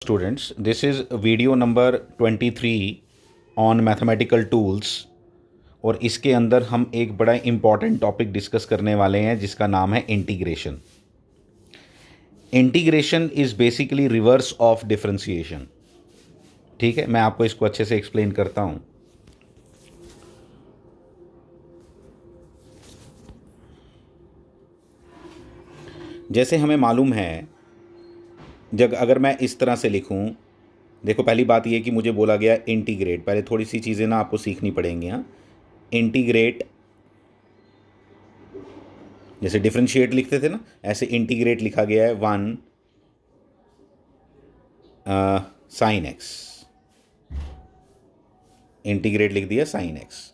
Students, this is video number 23 on mathematical tools और इसके अंदर हम एक बड़ा इम्पॉर्टेंट टॉपिक डिस्कस करने वाले हैं जिसका नाम है integration. Integration is basically reverse of differentiation. ठीक है, मैं आपको इसको अच्छे से एक्सप्लेन करता हूँ। जैसे हमें मालूम है, जब अगर मैं इस तरह से लिखूं, देखो पहली बात ये कि मुझे बोला गया इंटीग्रेट। पहले थोड़ी सी चीज़ें ना आपको सीखनी पड़ेंगी। हाँ, इंटीग्रेट, जैसे डिफरेंशिएट लिखते थे ना, ऐसे इंटीग्रेट लिखा गया है 1 साइन एक्स। इंटीग्रेट लिख दिया साइन एक्स।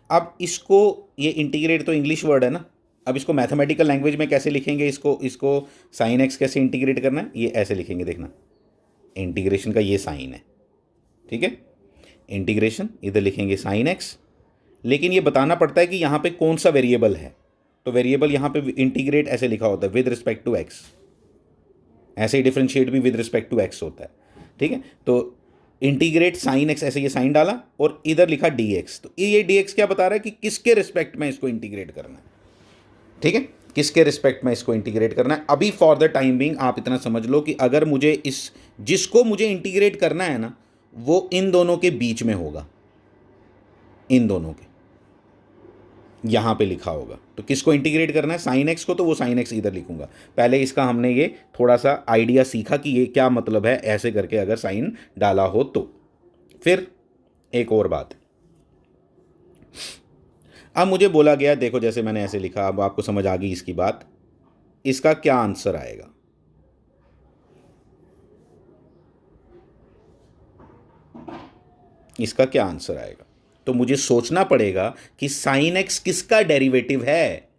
अब इसको, ये इंटीग्रेट तो इंग्लिश वर्ड है ना, अब इसको मैथमेटिकल लैंग्वेज में कैसे लिखेंगे? इसको साइन एक्स कैसे इंटीग्रेट करना है, ये ऐसे लिखेंगे। देखना, इंटीग्रेशन का ये साइन है, ठीक है। इंटीग्रेशन इधर लिखेंगे साइन एक्स, लेकिन ये बताना पड़ता है कि यहाँ पे कौन सा वेरिएबल है। तो वेरिएबल यहाँ पे इंटीग्रेट ऐसे लिखा होता है विद रिस्पेक्ट टू एक्स, ऐसे ही डिफरेंशिएट भी विद रिस्पेक्ट टू एक्स होता है, ठीक है। तो इंटीग्रेट साइन एक्स, ऐसे ये साइन डाला और इधर लिखा डी एक्स। तो ये डी एक्स क्या बता रहा है कि किसके रिस्पेक्ट में इसको इंटीग्रेट करना है, ठीक है, किसके रिस्पेक्ट में इसको इंटीग्रेट करना है। अभी फॉर द टाइम बिंग आप इतना समझ लो कि अगर मुझे जिसको मुझे इंटीग्रेट करना है ना, वो इन दोनों के बीच में होगा, इन दोनों के यहां पे लिखा होगा। तो किसको इंटीग्रेट करना है? साइन एक्स को, तो वो साइन एक्स इधर लिखूंगा। पहले इसका हमने ये थोड़ा सा आइडिया सीखा कि ये क्या मतलब है ऐसे करके अगर साइन डाला हो तो। फिर एक और बात, अब मुझे बोला गया, देखो जैसे मैंने ऐसे लिखा, अब आपको समझ आ गई इसकी बात। इसका क्या आंसर आएगा? इसका क्या आंसर आएगा? तो मुझे सोचना पड़ेगा कि साइन एक्स किसका डेरिवेटिव है।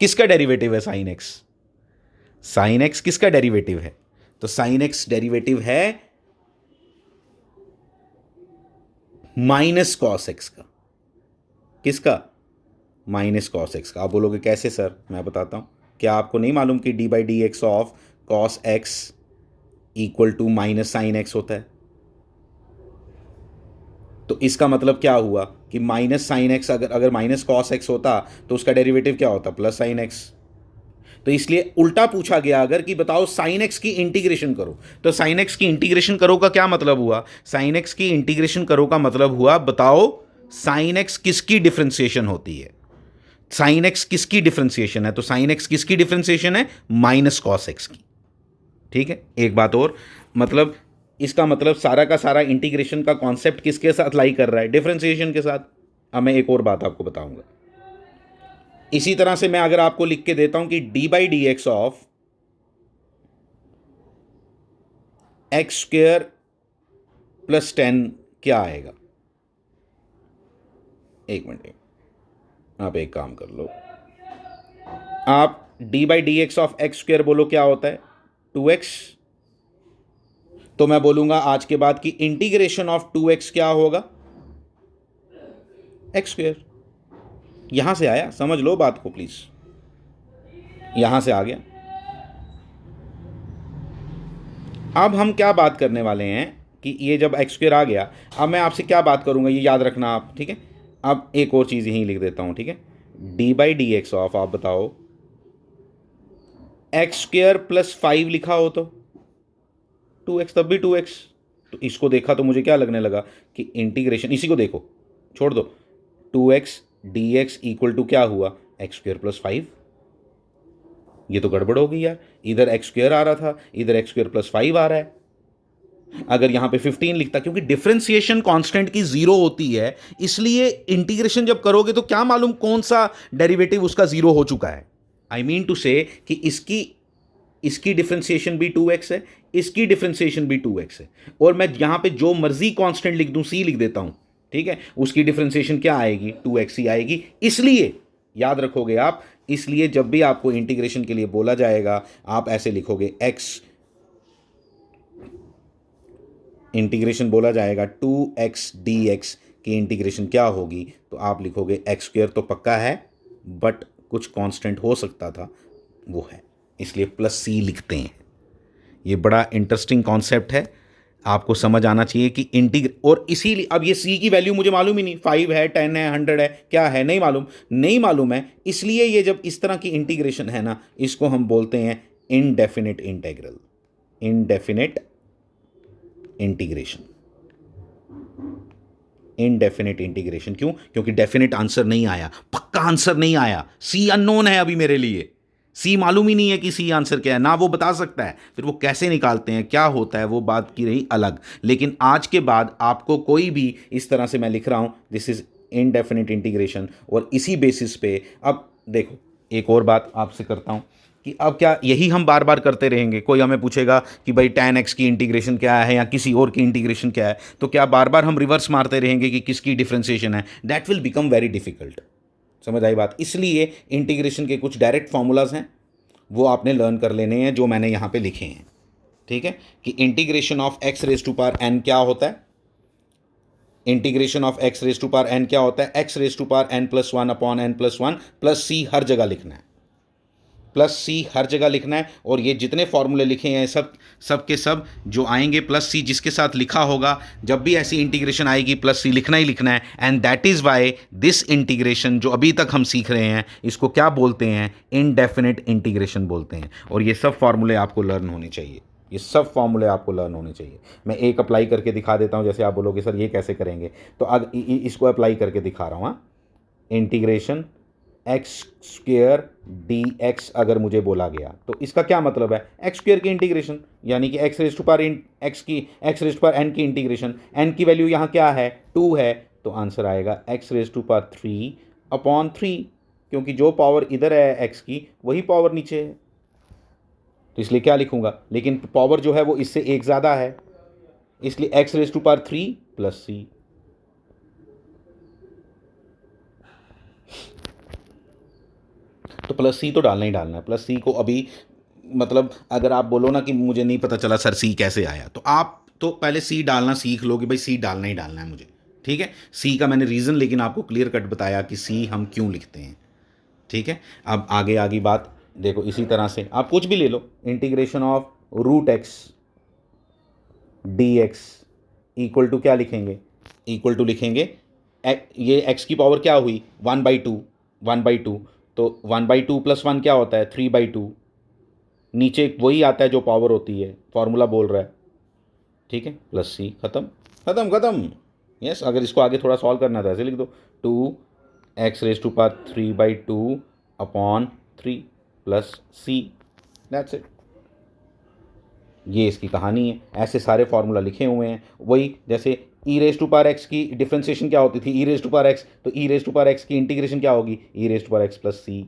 किसका डेरिवेटिव है साइन एक्स? साइन एक्स किसका डेरिवेटिव है? तो साइन एक्स डेरिवेटिव है माइनस कॉस एक्स का। किसका? माइनस कॉस एक्स का। आप बोलोगे कैसे सर? मैं बताता हूं। क्या आपको नहीं मालूम कि d by d x of cos x equal to minus sine x होता है? तो इसका मतलब क्या हुआ कि माइनस साइन एक्स, अगर माइनस कॉस एक्स होता तो उसका डेरिवेटिव क्या होता? Plus sine x. तो इसलिए उल्टा पूछा गया अगर कि बताओ साइन एक्स की इंटीग्रेशन करो, तो साइन एक्स की इंटीग्रेशन करो का क्या मतलब हुआ? साइन एक्स की इंटीग्रेशन करो का मतलब हुआ बताओ साइन एक्स किसकी डिफरेंशिएशन होती है। साइन एक्स किसकी डिफरेंशिएशन है? तो साइन एक्स किसकी डिफरेंशिएशन है? माइनस कॉस एक्स की, ठीक है। एक बात और, मतलब इसका मतलब सारा का सारा इंटीग्रेशन का कॉन्सेप्ट किसके साथ लाई कर रहा है? डिफरेंशिएशन के साथ। अब मैं एक और बात आपको बताऊंगा। इसी तरह से मैं अगर आपको लिख के देता हूं कि d by d x of x square plus 10 क्या आएगा? एक मिनट, आप एक काम कर लो, आप D by d x of x square बोलो क्या होता है? 2x। तो मैं बोलूंगा आज के बाद की इंटीग्रेशन ऑफ 2x क्या होगा? X square. यहां से आया, समझ लो बात को प्लीज, यहां से आ गया। अब हम क्या बात करने वाले हैं कि ये जब एक्स स्क्वेयर आ गया, अब मैं आपसे क्या बात करूंगा ये याद रखना आप, ठीक है। अब एक और चीज यहीं लिख देता हूं, ठीक है। D by d x of, आप बताओ, एक्स स्क्वेयर प्लस 5 लिखा हो तो 2x, तब भी 2x। तो इसको देखा तो मुझे क्या लगने लगा कि इंटीग्रेशन, इसी को देखो, छोड़ दो, 2x D x equal to क्या हुआ? X square plus 5। ये तो गड़बड़ हो गई यार, इधर एक्स स्क्वेयर आ रहा था, इधर एक्स स्क्वेयर प्लस 5 आ रहा है। अगर यहां पे 15 लिखता, क्योंकि डिफरेंशिएशन कांस्टेंट की 0 होती है, इसलिए इंटीग्रेशन जब करोगे तो क्या मालूम कौन सा डेरिवेटिव उसका 0 हो चुका है। आई मीन टू से कि इसकी डिफरेंशिएशन भी 2x है, इसकी डिफरेंशिएशन भी 2x है, और मैं यहां पे जो मर्जी कांस्टेंट लिख दूं, c लिख देता हूं, ठीक है, उसकी डिफरेंशिएशन क्या आएगी? 2x ही आएगी। इसलिए याद रखोगे आप, इसलिए जब भी आपको इंटीग्रेशन के लिए बोला जाएगा आप ऐसे लिखोगे x, इंटीग्रेशन बोला जाएगा 2x dx की इंटीग्रेशन क्या होगी? तो आप लिखोगे एक्स स्क्वेयर तो पक्का है, बट कुछ कांस्टेंट हो सकता था, वो है, इसलिए प्लस c लिखते हैं। ये बड़ा इंटरेस्टिंग कॉन्सेप्ट है, आपको समझ आना चाहिए कि और इसीलिए अब ये सी की वैल्यू मुझे मालूम ही नहीं, 5 है, 10 है, 100 है, क्या है नहीं मालूम, नहीं मालूम है, इसलिए ये जब इस तरह की इंटीग्रेशन है ना, इसको हम बोलते हैं indefinite integral, indefinite integration, indefinite integration. क्यों? क्योंकि डेफिनिट आंसर नहीं आया, पक्का आंसर नहीं आया, सी अननोन है अभी मेरे लिए, सी मालूम ही नहीं है कि सी आंसर क्या है, ना वो बता सकता है, फिर वो कैसे निकालते हैं, क्या होता है, वो बात की रही अलग। लेकिन आज के बाद आपको कोई भी इस तरह से मैं लिख रहा हूं, दिस इज इनडेफिनिट इंटीग्रेशन, और इसी बेसिस पे अब देखो एक और बात आपसे करता हूं कि अब क्या यही हम बार बार करते रहेंगे? कोई हमें पूछेगा कि भाई tan x की इंटीग्रेशन क्या है या किसी और की इंटीग्रेशन क्या है, तो क्या बार बार हम रिवर्स मारते रहेंगे कि किसकी डिफ्रेंसिएशन है? That will become very difficult. समझ आई बात? इसलिए इंटीग्रेशन के कुछ डायरेक्ट फार्मूलाज हैं, वो आपने लर्न कर लेने हैं जो मैंने यहाँ पे लिखे हैं। ठीक है, कि integration of x raise to power n क्या होता है, integration of x raise to power n क्या होता है, x raise to power n plus 1 upon n plus 1 plus c हर जगह लिखना है, प्लस सी हर जगह लिखना है। और ये जितने फॉर्मूले लिखे हैं सब के सब जो आएंगे प्लस सी जिसके साथ लिखा होगा, जब भी ऐसी इंटीग्रेशन आएगी प्लस सी लिखना ही लिखना है। And that is why this integration जो अभी तक हम सीख रहे हैं इसको क्या बोलते हैं? इनडेफिनिट इंटीग्रेशन बोलते हैं। और ये सब फॉर्मूले आपको लर्न होने चाहिए, ये सब फॉर्मूले आपको लर्न होने चाहिए। मैं एक अप्लाई करके दिखा देता हूँ, जैसे आप बोलोगे सर ये कैसे करेंगे, तो अब इसको अप्लाई करके दिखा रहा हूँ। हाँ, integration x square D x अगर मुझे बोला गया तो इसका क्या मतलब है? एक्स स्क्वेयर की इंटीग्रेशन, यानी कि x raise to power x raise to power n की इंटीग्रेशन। एन की वैल्यू यहाँ क्या है? 2 है, तो आंसर आएगा x raise to power 3 upon 3, क्योंकि जो पावर इधर है एक्स की वही पावर नीचे है, तो इसलिए क्या लिखूंगा? लेकिन पावर जो है वो इससे एक ज़्यादा है, इसलिए x raise to power 3 plus c. तो प्लस सी तो डालना ही डालना है। प्लस सी को अभी मतलब अगर आप बोलो ना कि मुझे नहीं पता चला सर सी कैसे आया, तो आप तो पहले सी डालना सीख लो कि भाई सी डालना ही डालना है मुझे। ठीक है, सी का मैंने रीज़न लेकिन आपको क्लियर कट बताया कि सी हम क्यों लिखते हैं। ठीक है, अब आगे आगे बात देखो, इसी तरह से आप कुछ भी ले लो, integration of root x d x equal to क्या लिखेंगे? इक्वल टू लिखेंगे ये एक्स की पावर क्या हुई? 1/2, 1/2, तो 1/2 प्लस 1 क्या होता है? 3/2, नीचे वही आता है जो पावर होती है, फॉर्मूला बोल रहा है। ठीक है, प्लस सी, खत्म खत्म खत्म। यस, अगर इसको आगे थोड़ा सॉल्व करना था ऐसे लिख दो, 2x raise to power 3/2 upon 3 plus c, that's it. ये इसकी कहानी है, ऐसे सारे फार्मूला लिखे हुए हैं। वही जैसे e raise to power x की डिफ्रेंसिएशन क्या होती थी? E raise to power x, तो e raise to power x की इंटीग्रेशन क्या होगी? E raise to power x plus c.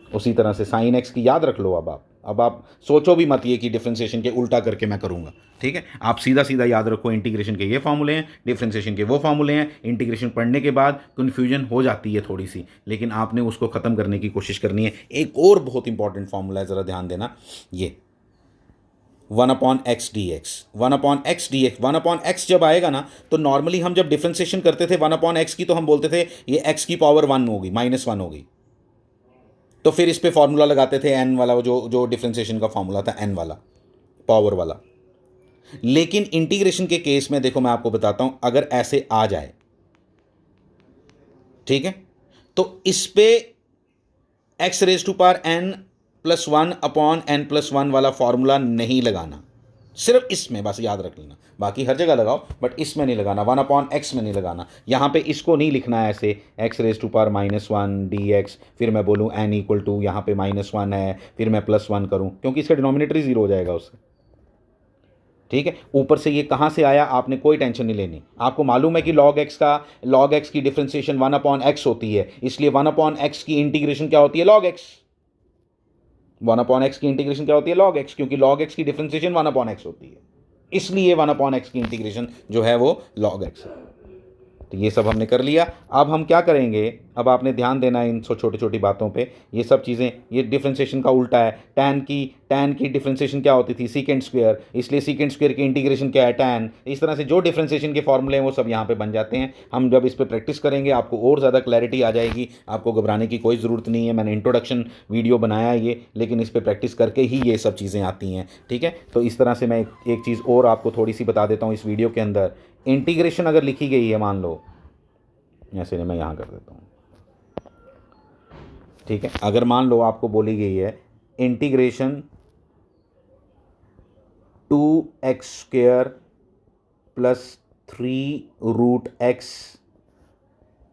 उसी तरह से साइन एक्स की याद रख लो। अब आप सोचो भी मत ये कि डिफ्रेंसिएशन के उल्टा करके मैं करूंगा। ठीक है, आप सीधा सीधा याद रखो, इंटीग्रेशन के ये फार्मूले हैं, डिफ्रेंसिएशन के वो फार्मूले हैं। इंटीग्रेशन पढ़ने के बाद कन्फ्यूजन हो जाती है थोड़ी सी, लेकिन आपने उसको ख़त्म करने की कोशिश करनी है। एक और बहुत इंपॉर्टेंट फार्मूला है, ज़रा ध्यान देना, ये 1/x dx, 1/x dx, 1/x जब आएगा ना, तो नॉर्मली हम जब डिफ्रेंसिएशन करते थे 1/x की, तो हम बोलते थे ये x की पावर 1 होगी, -1 होगी, तो फिर इस पे फॉर्मूला लगाते थे n वाला, जो डिफ्रेंसिएशन का फॉर्मूला था n वाला, पावर वाला। लेकिन इंटीग्रेशन के केस में देखो, मैं आपको बताता हूं, अगर ऐसे आ जाए, ठीक है, तो इस पे x raise to power n plus 1 upon n plus 1 वाला फॉर्मूला नहीं लगाना, सिर्फ इसमें बस याद रख लेना, बाकी हर जगह लगाओ बट इसमें नहीं लगाना, 1/x में नहीं लगाना। यहाँ पे इसको नहीं लिखना है ऐसे x raise to power -1 dx, फिर मैं बोलूँ n इक्वल टू, यहाँ पे -1 है, फिर मैं +1 करूँ, क्योंकि इसका डिनोमिनेटर ही 0 हो जाएगा उससे। ठीक है, ऊपर से ये कहाँ से आया आपने कोई टेंशन नहीं लेनी। आपको मालूम है कि log x की डिफ्रेंसिएशन 1/x होती है, इसलिए 1/x की इंटीग्रेशन क्या होती है? log x। 1/x की इंटीग्रेशन क्या होती है? log x, क्योंकि log x की डिफ्रेंसिएशन 1/x होती है, इसलिए 1/x की इंटीग्रेशन जो है वो log x है। तो ये सब हमने कर लिया। अब हम क्या करेंगे, अब आपने ध्यान देना है इन छोटी छोटी बातों पे। ये सब चीज़ें, ये डिफ्रेंशिएशन का उल्टा है। टैन की डिफ्रेंशिएशन क्या होती थी, सीकेंट स्क्वायर, इसलिए सीकेंट स्क्वायर की इंटीग्रेशन क्या है, टैन। इस तरह से जो डिफ्रेंशिएशन के फॉर्मूले हैं वो सब यहाँ पे बन जाते हैं। हम जब इस पर प्रैक्टिस करेंगे आपको और ज़्यादा क्लैरिटी आ जाएगी, आपको घबराने की कोई ज़रूरत नहीं है। मैंने इंट्रोडक्शन वीडियो बनाया है ये, लेकिन इस पर प्रैक्टिस करके ही ये सब चीज़ें आती हैं, ठीक है। तो इस तरह से मैं एक चीज़ और आपको थोड़ी सी बता देता हूँ इस वीडियो के अंदर। इंटीग्रेशन अगर लिखी गई है, मान लो ऐसे मैं यहाँ कर देता हूँ, ठीक है। अगर मान लो आपको बोली गई है integration 2x² plus 3√x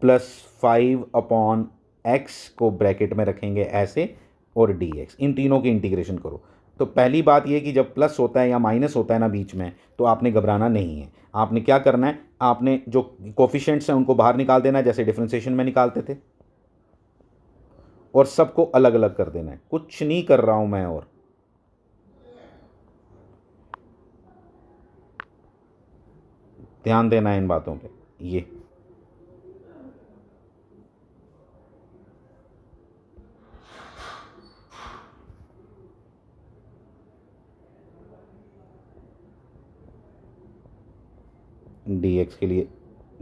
plus 5/x को ब्रैकेट में रखेंगे ऐसे, और dx, इन तीनों की इंटीग्रेशन करो। तो पहली बात यह कि जब प्लस होता है या माइनस होता है ना बीच में, तो आपने घबराना नहीं है। आपने क्या करना है, आपने जो कोफिशिएंट्स हैं उनको बाहर निकाल देना है, जैसे डिफरेंशिएशन में निकालते थे, और सबको अलग अलग कर देना है। कुछ नहीं कर रहा हूं मैं, और ध्यान देना है इन बातों पे। ये dx के लिए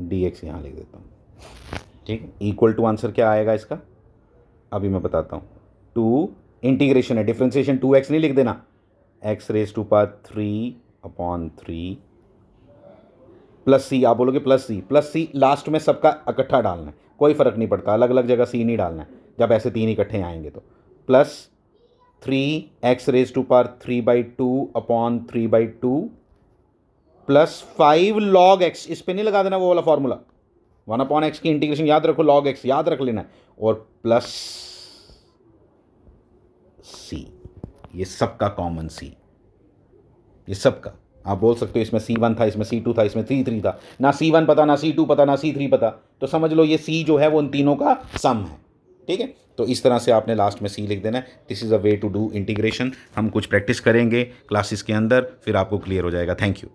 dx यहाँ लिख देता हूँ, ठीक है। इक्वल टू आंसर क्या आएगा इसका, अभी मैं बताता हूँ। 2 इंटीग्रेशन है, डिफरेंशिएशन 2x नहीं लिख देना, x⁻³ प्लस सी, आप बोलोगे प्लस सी लास्ट में सबका इकट्ठा डालना है, कोई फ़र्क नहीं पड़ता, अलग अलग जगह सी नहीं डालना है जब ऐसे तीन इकट्ठे आएंगे तो। Plus 3x⁻²/3/2 plus 5 log x, इस पे नहीं लगा देना वो वाला फॉर्मूला, 1/x की इंटीग्रेशन याद रखो, log x याद रख लेना है, और प्लस सी, ये सबका कॉमन सी, ये सबका। आप बोल सकते हो इसमें C1 था, इसमें C2 था, इसमें C3 था, ना C1 पता, ना C2 पता, ना C3 पता, तो समझ लो ये C जो है वो उन तीनों का सम है, ठीक है। तो इस तरह से आपने लास्ट में C लिख देना है। This is a way to do integration. हम कुछ प्रैक्टिस करेंगे क्लासेस के अंदर, फिर आपको क्लियर हो जाएगा। Thank you.